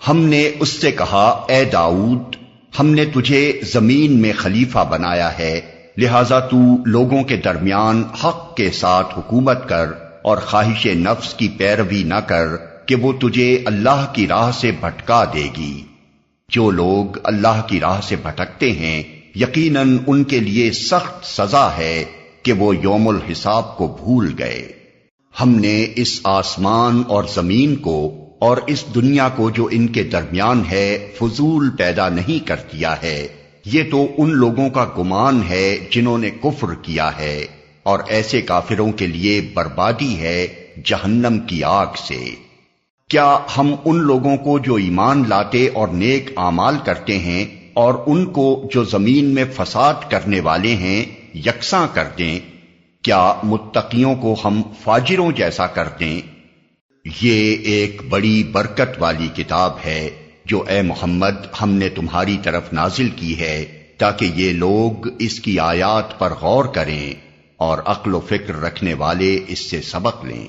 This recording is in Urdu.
ہم نے اس سے کہا اے داؤد ہم نے تجھے زمین میں خلیفہ بنایا ہے، لہذا تو لوگوں کے درمیان حق کے ساتھ حکومت کر اور خواہش نفس کی پیروی نہ کر کہ وہ تجھے اللہ کی راہ سے بھٹکا دے گی۔ جو لوگ اللہ کی راہ سے بھٹکتے ہیں یقیناً ان کے لیے سخت سزا ہے کہ وہ یوم الحساب کو بھول گئے۔ ہم نے اس آسمان اور زمین کو اور اس دنیا کو جو ان کے درمیان ہے فضول پیدا نہیں کر دیا ہے، یہ تو ان لوگوں کا گمان ہے جنہوں نے کفر کیا ہے، اور ایسے کافروں کے لیے بربادی ہے جہنم کی آگ سے۔ کیا ہم ان لوگوں کو جو ایمان لاتے اور نیک اعمال کرتے ہیں اور ان کو جو زمین میں فساد کرنے والے ہیں یکساں کر دیں؟ کیا متقیوں کو ہم فاجروں جیسا کر دیں؟ یہ ایک بڑی برکت والی کتاب ہے جو اے محمد ہم نے تمہاری طرف نازل کی ہے تاکہ یہ لوگ اس کی آیات پر غور کریں اور عقل و فکر رکھنے والے اس سے سبق لیں۔